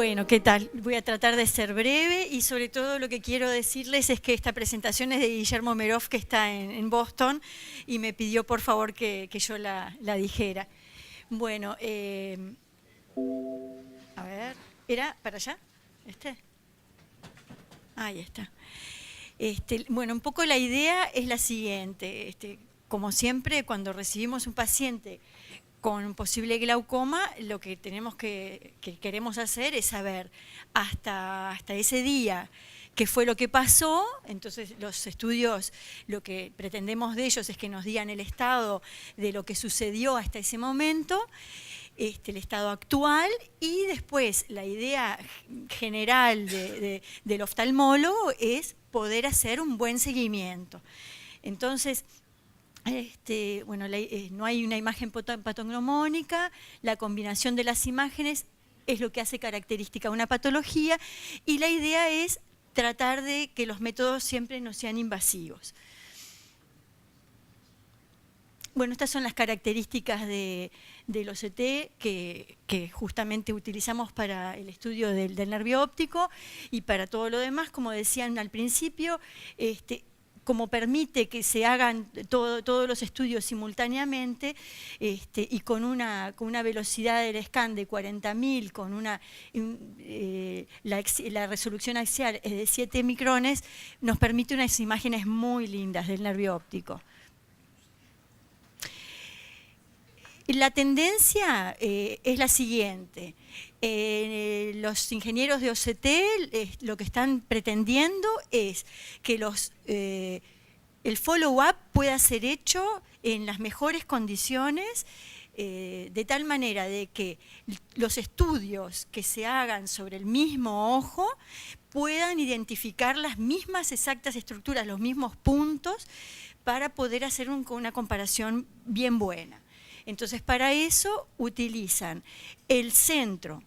Bueno, ¿qué tal? Voy a tratar de ser breve y sobre todo lo que quiero decirles es que esta presentación es de Guillermo Meroff, que está en Boston, y me pidió por favor que yo la dijera. Bueno, a ver, ¿era para allá? Ahí está. Bueno, un poco la idea es la siguiente. Como siempre, cuando recibimos un paciente con un posible glaucoma, lo que queremos hacer es saber hasta ese día qué fue lo que pasó. Entonces los estudios, lo que pretendemos de ellos es que nos digan el estado de lo que sucedió hasta ese momento, el estado actual, y después la idea general del oftalmólogo es poder hacer un buen seguimiento. Entonces, bueno, no hay una imagen patognomónica, la combinación de las imágenes es lo que hace característica una patología, y la idea es tratar de que los métodos siempre no sean invasivos. Bueno, estas son las características del OCT que justamente utilizamos para el estudio del nervio óptico y para todo lo demás. Como decían al principio, como permite que se hagan todos los estudios simultáneamente y con una velocidad del scan de 40.000, con la resolución axial es de 7 micrones, nos permite unas imágenes muy lindas del nervio óptico. La tendencia es la siguiente. Los ingenieros de OCT lo que están pretendiendo es que el follow-up pueda ser hecho en las mejores condiciones, de tal manera de que los estudios que se hagan sobre el mismo ojo puedan identificar las mismas exactas estructuras, los mismos puntos, para poder hacer una comparación bien buena. Entonces, para eso utilizan el centro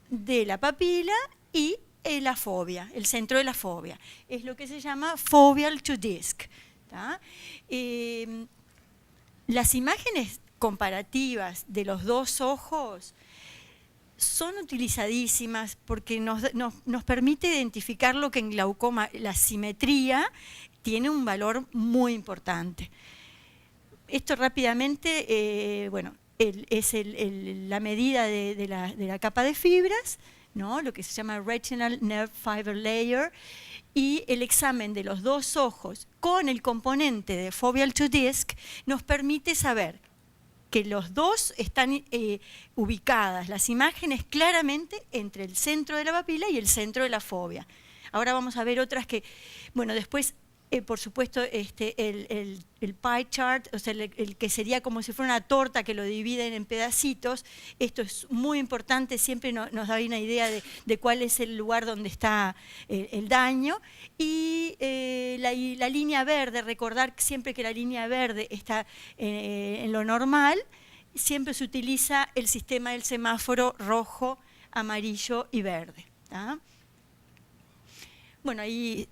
de la papila y la fovea, el centro de la fovea. Es lo que se llama foveal to disc. Las imágenes comparativas de los dos ojos son utilizadísimas porque nos permite identificar lo que en glaucoma, la simetría, tiene un valor muy importante. Esto rápidamente, bueno, es la medida de la capa de fibras, ¿no? Lo que se llama Retinal Nerve Fiber Layer, y el examen de los dos ojos con el componente de foveal to disc nos permite saber que los dos están ubicadas, las imágenes, claramente entre el centro de la papila y el centro de la fovea. Ahora vamos a ver otras que, bueno, después... por supuesto, el pie chart, o sea, el que sería como si fuera una torta que lo dividen en pedacitos. Esto es muy importante, siempre nos da una idea de cuál es el lugar donde está el daño. Y la línea verde, recordar siempre que la línea verde está en lo normal, siempre se utiliza el sistema del semáforo rojo, amarillo y verde. Bueno, ahí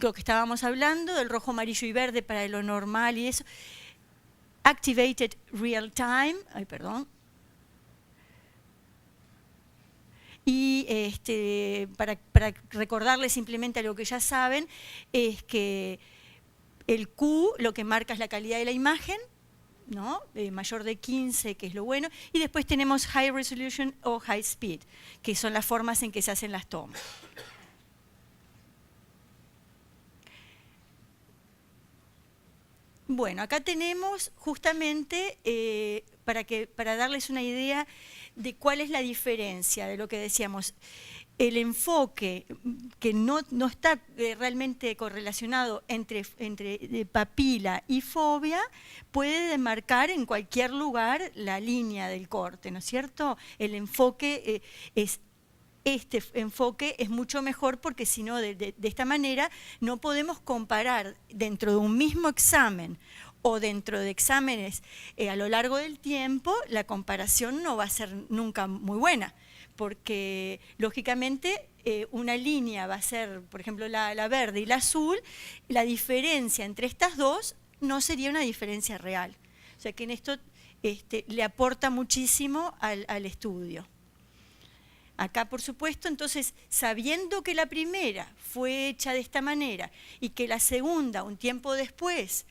lo que estábamos hablando, del rojo, amarillo y verde para lo normal y eso. Activated real time, Y para recordarles simplemente algo que ya saben, es que el Q lo que marca es la calidad de la imagen, ¿no? Mayor de 15, que es lo bueno, y después tenemos high resolution o high speed, que son las formas en que se hacen las tomas. Bueno, acá tenemos justamente, para darles una idea de cuál es la diferencia de lo que decíamos, el enfoque que no está realmente correlacionado entre papila y fovea puede demarcar en cualquier lugar la línea del corte, ¿no es cierto? El enfoque Este enfoque es mucho mejor porque si no, de esta manera no podemos comparar dentro de un mismo examen o dentro de exámenes a lo largo del tiempo, la comparación no va a ser nunca muy buena, porque lógicamente una línea va a ser, por ejemplo, la verde y la azul, la diferencia entre estas dos no sería una diferencia real. O sea que en esto le aporta muchísimo al estudio. Acá, por supuesto, entonces, sabiendo que la primera fue hecha de esta manera y que la segunda, un tiempo después,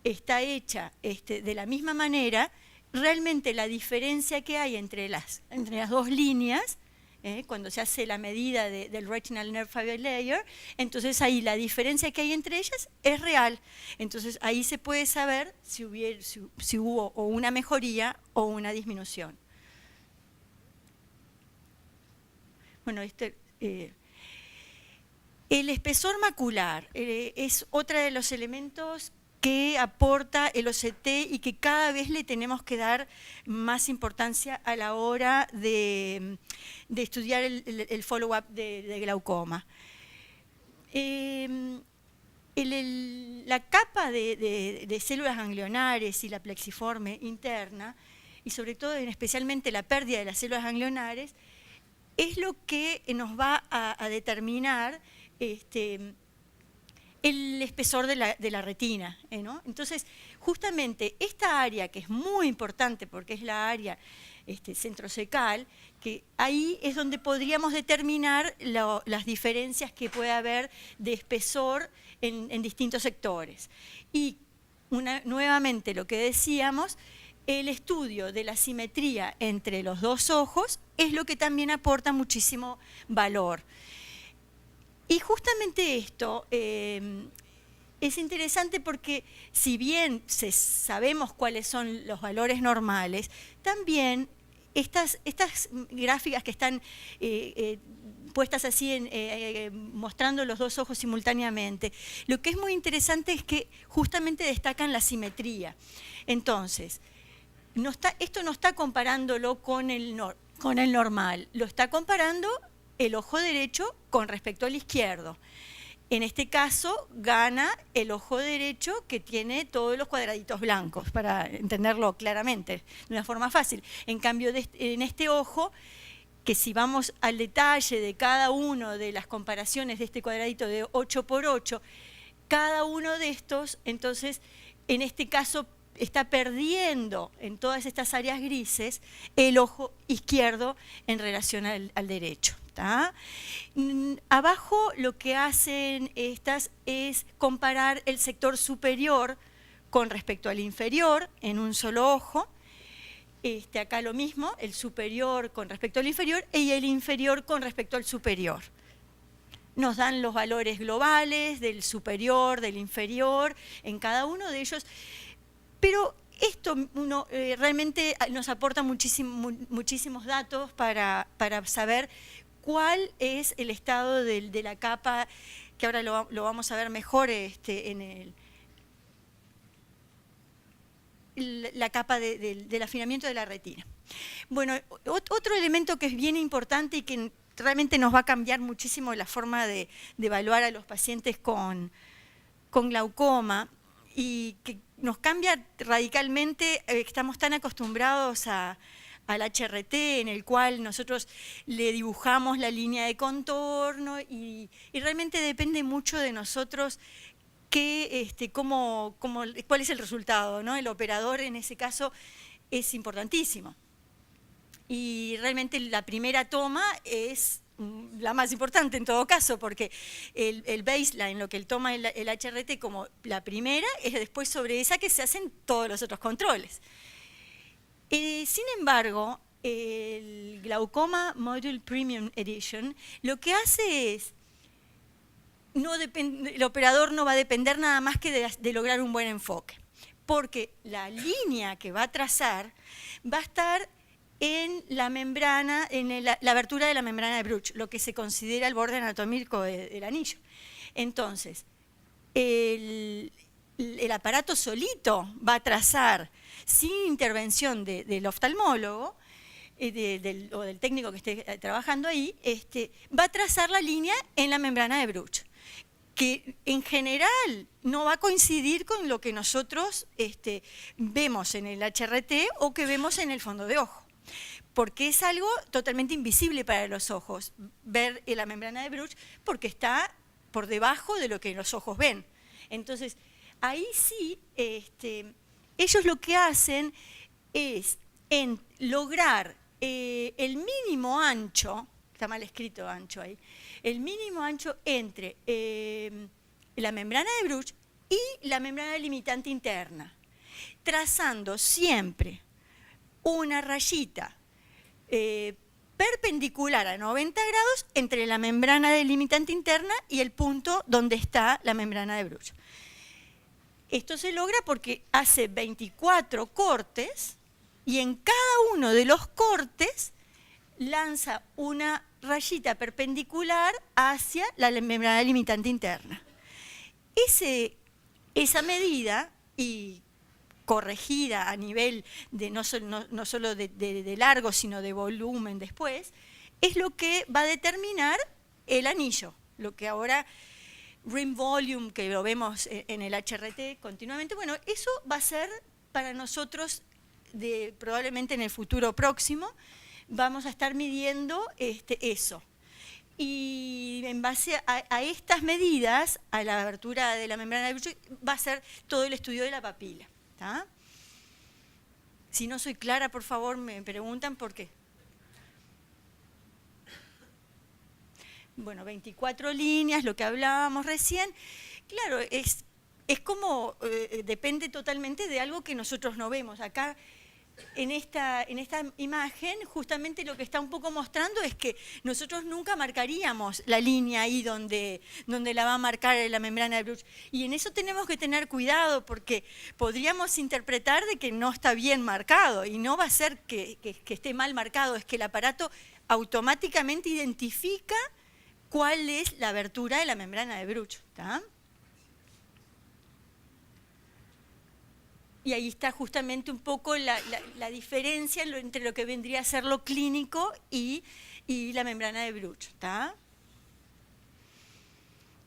está hecha de la misma manera, realmente la diferencia que hay entre las dos líneas, cuando se hace la medida del retinal nerve fiber layer, entonces ahí la diferencia que hay entre ellas es real. Entonces ahí se puede saber si hubo o una mejoría o una disminución. Bueno, el espesor macular es otro de los elementos que aporta el OCT y que cada vez le tenemos que dar más importancia a la hora de estudiar el follow-up de glaucoma. La capa de células ganglionares y la plexiforme interna, y sobre todo especialmente la pérdida de las células ganglionares, es lo que nos va a determinar el espesor de la retina, ¿no? Entonces, justamente esta área, que es muy importante porque es la área centrocecal, que ahí es donde podríamos determinar las diferencias que puede haber de espesor en distintos sectores. Y nuevamente lo que decíamos, el estudio de la simetría entre los dos ojos es lo que también aporta muchísimo valor. Y justamente esto es interesante porque si bien sabemos cuáles son los valores normales, también estas gráficas que están puestas así, mostrando los dos ojos simultáneamente, lo que es muy interesante es que justamente destacan la simetría. Entonces, esto no está comparándolo con el normal, lo está comparando el ojo derecho con respecto al izquierdo. En este caso gana el ojo derecho, que tiene todos los cuadraditos blancos, para entenderlo claramente, de una forma fácil. En cambio, en este ojo, que si vamos al detalle de cada uno de las comparaciones de este cuadradito de 8 por 8, cada uno de estos, entonces, en este caso, está perdiendo en todas estas áreas grises el ojo izquierdo en relación al derecho. Abajo lo que hacen estas es comparar el sector superior con respecto al inferior en un solo ojo. Acá lo mismo, el superior con respecto al inferior y el inferior con respecto al superior. Nos dan los valores globales del superior, del inferior, en cada uno de ellos. Pero esto realmente nos aporta muchísimos datos para saber cuál es el estado de la capa, que ahora lo vamos a ver mejor en la capa del afinamiento de la retina. Bueno, otro elemento que es bien importante y que realmente nos va a cambiar muchísimo la forma de evaluar a los pacientes con glaucoma, y que nos cambia radicalmente. Estamos tan acostumbrados al HRT, en el cual nosotros le dibujamos la línea de contorno y realmente depende mucho de nosotros cuál es el resultado, ¿no? El operador en ese caso es importantísimo. Y realmente la primera toma es la más importante en todo caso, porque el baseline, lo que él toma el HRT como la primera, es después sobre esa que se hacen todos los otros controles. Sin embargo, el Glaucoma Module Premium Edition lo que hace es, el operador no va a depender nada más que de lograr un buen enfoque, porque la línea que va a trazar va a estar en la membrana, en la abertura de la membrana de Bruch, lo que se considera el borde anatómico del anillo. Entonces, el aparato solito va a trazar, sin intervención del oftalmólogo o del técnico que esté trabajando ahí, va a trazar la línea en la membrana de Bruch, que en general no va a coincidir con lo que nosotros vemos en el HRT o que vemos en el fondo de ojo, porque es algo totalmente invisible para los ojos, ver la membrana de Bruch, porque está por debajo de lo que los ojos ven. Entonces, ahí sí, ellos lo que hacen es lograr el mínimo ancho, está mal escrito ancho ahí, el mínimo ancho entre la membrana de Bruch y la membrana limitante interna, trazando siempre una rayita perpendicular a 90 grados entre la membrana delimitante interna y el punto donde está la membrana de Bruch. Esto se logra porque hace 24 cortes y en cada uno de los cortes lanza una rayita perpendicular hacia la membrana limitante interna. Esa medida, y corregida a nivel de no solo de largo, sino de volumen después, es lo que va a determinar el anillo, lo que ahora rim volume, que lo vemos en el HRT continuamente. Bueno, eso va a ser para nosotros, probablemente en el futuro próximo, vamos a estar midiendo eso. Y en base a estas medidas, a la abertura de la membrana de Bruch, va a ser todo el estudio de la papila. ¿Tá? Si no soy clara, por favor, me preguntan por qué. Bueno, 24 líneas, lo que hablábamos recién. Claro, es como, depende totalmente de algo que nosotros no vemos. Acá, en esta imagen, justamente lo que está un poco mostrando es que nosotros nunca marcaríamos la línea ahí donde la va a marcar la membrana de Bruch. Y en eso tenemos que tener cuidado, porque podríamos interpretar de que no está bien marcado, y no va a ser que esté mal marcado, es que el aparato automáticamente identifica cuál es la abertura de la membrana de Bruch. ¿Tá? Y ahí está justamente un poco la diferencia entre lo que vendría a ser lo clínico y la membrana de Bruch. ¿Tá?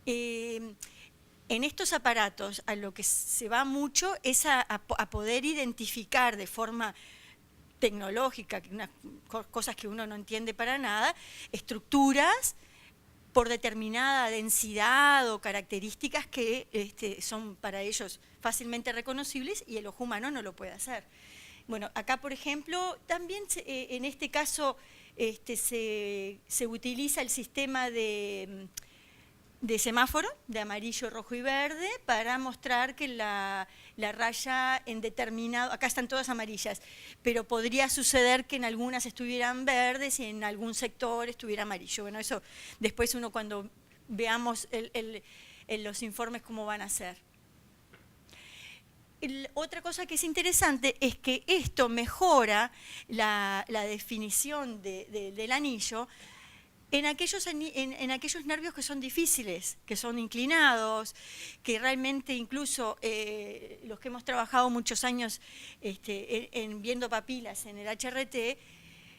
En estos aparatos a lo que se va mucho es a poder identificar de forma tecnológica, cosas que uno no entiende para nada, estructuras por determinada densidad o características que son para ellos fácilmente reconocibles y el ojo humano no lo puede hacer. Bueno, acá por ejemplo, también en este caso se utiliza el sistema de semáforo, de amarillo, rojo y verde, para mostrar que la raya en determinado, acá están todas amarillas, pero podría suceder que en algunas estuvieran verdes y en algún sector estuviera amarillo. Bueno, eso después uno cuando veamos los informes cómo van a ser. Otra cosa que es interesante es que esto mejora la definición del anillo en aquellos nervios que son difíciles, que son inclinados, que realmente incluso los que hemos trabajado muchos años viendo papilas en el HRT,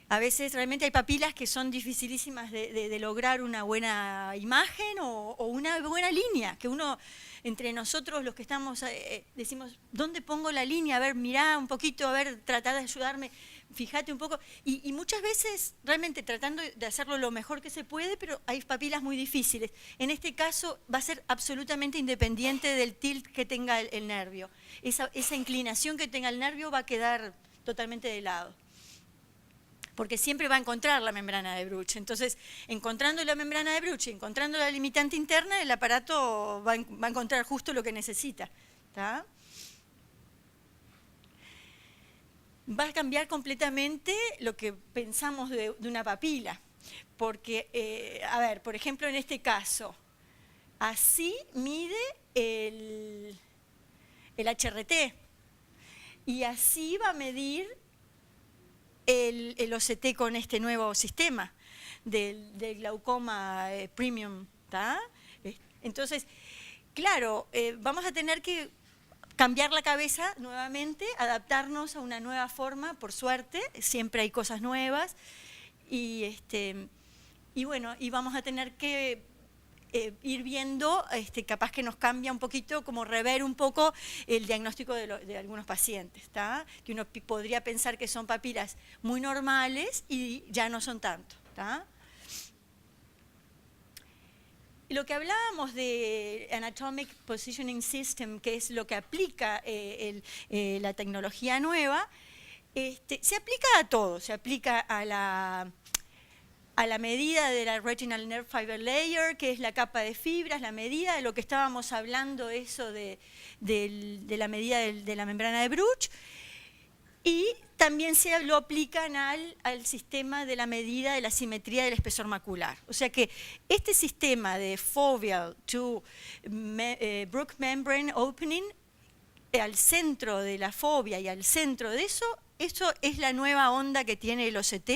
a veces realmente hay papilas que son dificilísimas de lograr una buena imagen o una buena línea, que uno, entre nosotros los que estamos, decimos, ¿dónde pongo la línea? A ver, mirá un poquito, a ver, tratá de ayudarme, fíjate un poco. Y muchas veces realmente tratando de hacerlo lo mejor que se puede, pero hay papilas muy difíciles. En este caso va a ser absolutamente independiente del tilt que tenga el nervio. Esa inclinación que tenga el nervio va a quedar totalmente de lado, porque siempre va a encontrar la membrana de Bruch. Entonces, encontrando la membrana de Bruch y encontrando la limitante interna, el aparato va a encontrar justo lo que necesita. ¿Tá? Va a cambiar completamente lo que pensamos de una papila. Porque, a ver, por ejemplo, en este caso, así mide el HRT. Y así va a medir el OCT con este nuevo sistema del glaucoma premium. ¿Tá? Entonces, claro, vamos a tener que cambiar la cabeza nuevamente, adaptarnos a una nueva forma, por suerte, siempre hay cosas nuevas, y bueno, y vamos a tener que ir viendo, capaz que nos cambia un poquito, como rever un poco el diagnóstico de algunos pacientes, ¿tá? Que uno podría pensar que son papilas muy normales y ya no son tanto. ¿Tá? Lo que hablábamos de Anatomic Positioning System, que es lo que aplica la tecnología nueva, Se aplica a todo, se aplica a la medida de la Retinal Nerve Fiber Layer, que es la capa de fibras, la medida de lo que estábamos hablando, eso de la medida de la membrana de Bruch, y también lo aplican al sistema de la medida de la simetría del espesor macular. O sea que este sistema de foveal to Bruch membrane opening, al centro de la fobia y al centro de eso es la nueva onda que tiene el OCT,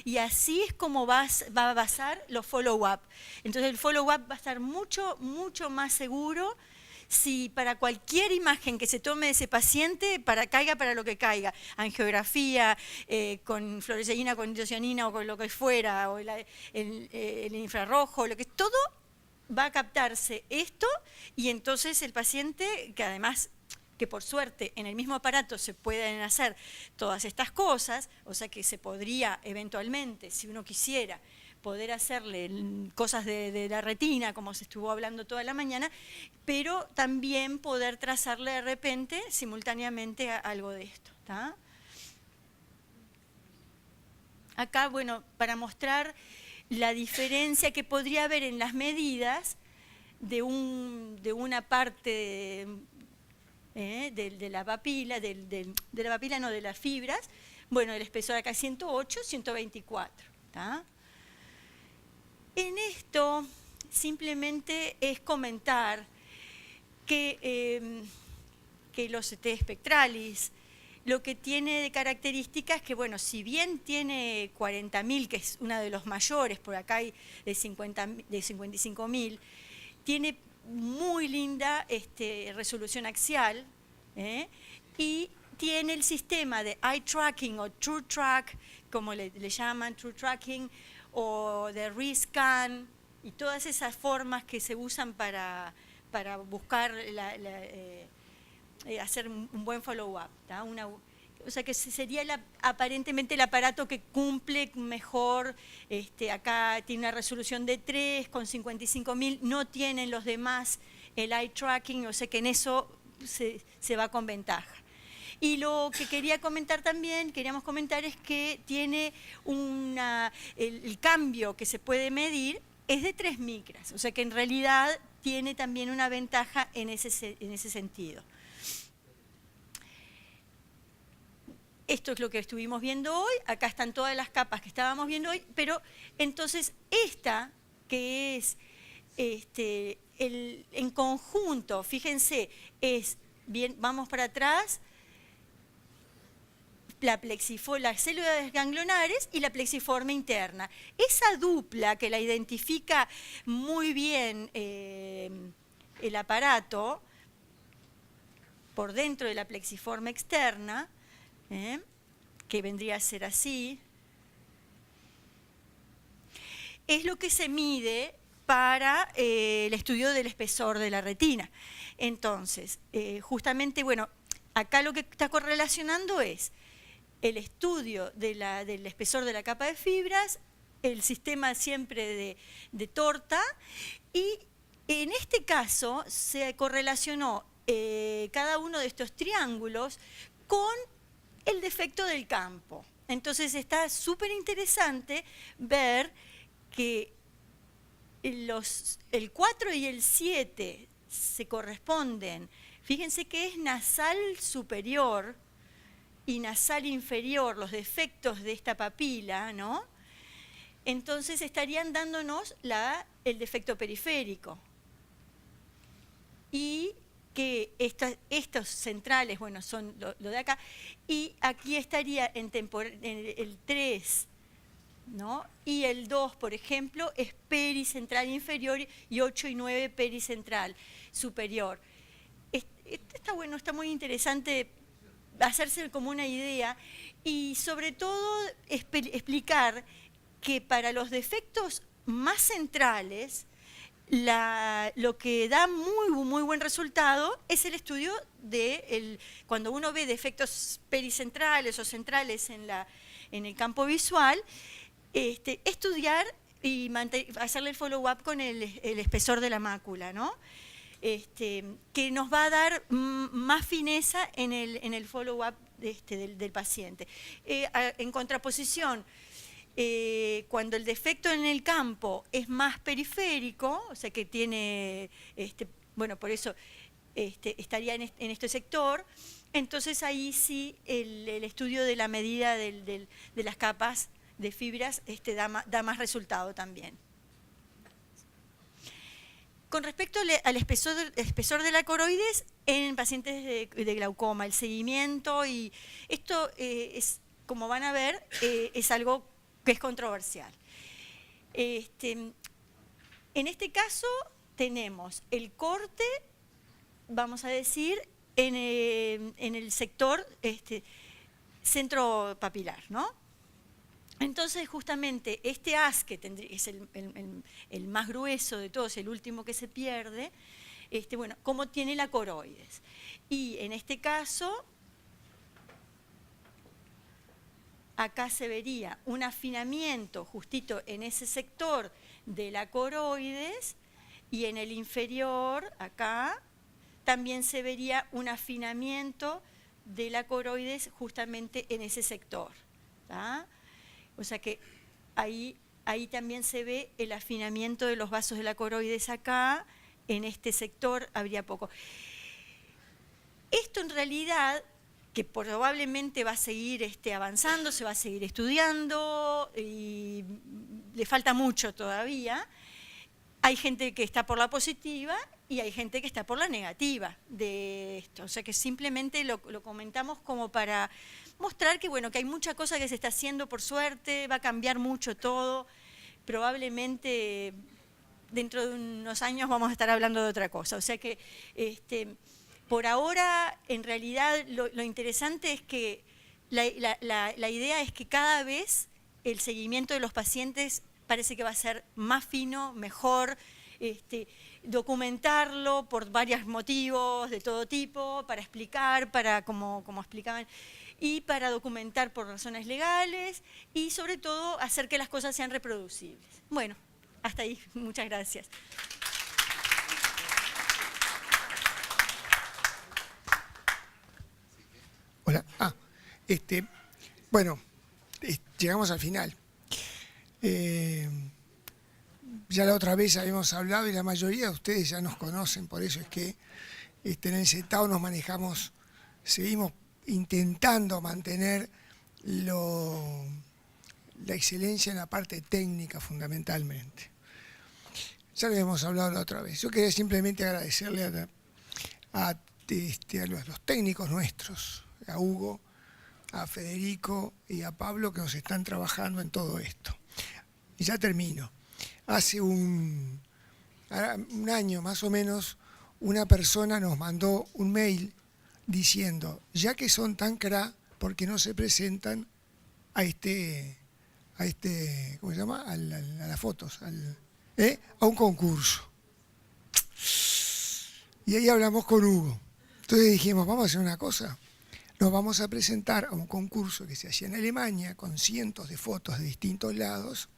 y así es como va a basar los follow-up. Entonces el follow-up va a estar mucho, mucho más seguro. Si para cualquier imagen que se tome de ese paciente, caiga para lo que caiga, angiografía, con fluoresceína, con indocyanina o con lo que fuera, o el infrarrojo, todo va a captarse esto, y entonces el paciente, que además, que por suerte en el mismo aparato se pueden hacer todas estas cosas, o sea que se podría eventualmente, si uno quisiera, poder hacerle cosas de la retina, como se estuvo hablando toda la mañana, pero también poder trazarle de repente, simultáneamente, algo de esto. ¿Tá? Acá, bueno, para mostrar la diferencia que podría haber en las medidas de una parte de la papila, de la papila, no, de las fibras. Bueno, el espesor acá es 108, 124. ¿Tá? En esto simplemente es comentar que los OCT spectralis, lo que tiene de características es que, bueno, si bien tiene 40.000, que es uno de los mayores, por acá hay de 55.000, tiene muy linda resolución axial, y tiene el sistema de eye tracking o true track, como le llaman, true tracking, o de rescan, y todas esas formas que se usan para buscar hacer un buen follow-up. O sea que sería aparentemente el aparato que cumple mejor. Acá tiene una resolución de 3 con 55.000, no tienen los demás el eye tracking, o sea que en eso se va con ventaja. Y lo que queríamos comentar es que tiene el cambio que se puede medir es de 3 micras, o sea que en realidad tiene también una ventaja en ese sentido. Esto es lo que estuvimos viendo hoy, acá están todas las capas que estábamos viendo hoy, pero entonces esta, que es en conjunto, fíjense, bien, vamos para atrás, las células ganglionares y la plexiforme interna. Esa dupla que la identifica muy bien el aparato por dentro de la plexiforme externa, que vendría a ser así, es lo que se mide para el estudio del espesor de la retina. Entonces, justamente, bueno, acá lo que está correlacionando es el estudio del espesor de la capa de fibras, el sistema siempre de torta, y en este caso se correlacionó cada uno de estos triángulos con el defecto del campo. Entonces está súper interesante ver que el 4 y el 7 se corresponden. Fíjense que es nasal superior y nasal inferior, los defectos de esta papila, ¿no? Entonces estarían dándonos el defecto periférico. Y que estos centrales, bueno, son lo de acá, y aquí estaría en el 3, ¿no? Y el 2, por ejemplo, es pericentral inferior, y 8 y 9 pericentral superior. Está bueno, está muy interesante hacerse como una idea, y sobre todo explicar que para los defectos más centrales, lo que da muy buen resultado es el estudio cuando uno ve defectos pericentrales o centrales en el campo visual, estudiar y hacerle el follow-up con el espesor de la mácula, ¿no? Que nos va a dar más fineza en el follow-up del paciente. En contraposición, cuando el defecto en el campo es más periférico, o sea que tiene, bueno, por eso estaría en este sector, entonces ahí sí el estudio de la medida de las capas de fibras da más resultado también. Con respecto al espesor de la coroides en pacientes de glaucoma, el seguimiento, y esto es, como van a ver, es algo que es controversial. En este caso tenemos el corte, vamos a decir, en el sector centropapilar, ¿no? Entonces, justamente, este haz, que es el más grueso de todos, el último que se pierde, bueno, ¿cómo tiene la coroides? Y en este caso, acá se vería un afinamiento justito en ese sector de la coroides, y en el inferior, acá, también se vería un afinamiento de la coroides justamente en ese sector, ¿tá? O sea que ahí también se ve el afinamiento de los vasos de la coroides acá, en este sector habría poco. Esto en realidad, que probablemente va a seguir avanzando, se va a seguir estudiando y le falta mucho todavía. Hay gente que está por la positiva y hay gente que está por la negativa de esto. O sea que simplemente lo comentamos como para mostrar que, bueno, que hay mucha cosa que se está haciendo por suerte, va a cambiar mucho todo. Probablemente dentro de unos años vamos a estar hablando de otra cosa. O sea que por ahora, en realidad, lo interesante es que la idea es que cada vez el seguimiento de los pacientes parece que va a ser más fino, mejor, documentarlo por varios motivos de todo tipo, para explicar, como explicaban, y para documentar por razones legales, y sobre todo hacer que las cosas sean reproducibles. Bueno, hasta ahí, muchas gracias. Hola. Bueno, llegamos al final. Ya la otra vez habíamos hablado y la mayoría de ustedes ya nos conocen, por eso es que en el CETAW nos manejamos, seguimos intentando mantener la excelencia en la parte técnica fundamentalmente. Ya lo habíamos hablado la otra vez. Yo quería simplemente agradecerle a los técnicos nuestros, a Hugo, a Federico y a Pablo, que nos están trabajando en todo esto. Y ya termino. Hace un año más o menos, una persona nos mandó un mail diciendo, ya que son tan cra, ¿por qué no se presentan a ¿cómo se llama? A las fotos, a un concurso? Y ahí hablamos con Hugo. Entonces dijimos, vamos a hacer una cosa. Nos vamos a presentar a un concurso que se hacía en Alemania con cientos de fotos de distintos lados,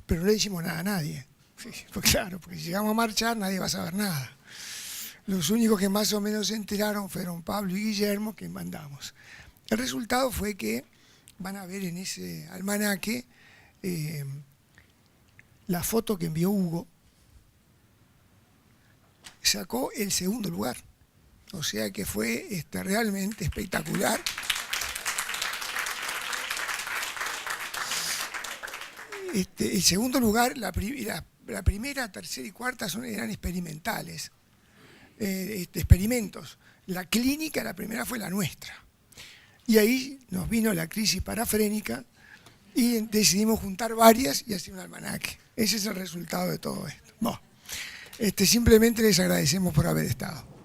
pero no le decimos nada a nadie. Sí, pues claro, porque si llegamos a marchar nadie va a saber nada. Los únicos que más o menos se enteraron fueron Pablo y Guillermo, que mandamos. El resultado fue que van a ver en ese almanaque la foto que envió Hugo. Sacó el segundo lugar. O sea que fue realmente espectacular. El segundo lugar, la primera, tercera y cuarta eran experimentales, experimentos. La clínica, la primera fue la nuestra. Y ahí nos vino la crisis parafrénica y decidimos juntar varias y hacer un almanaque. Ese es el resultado de todo esto. Bueno, simplemente les agradecemos por haber estado.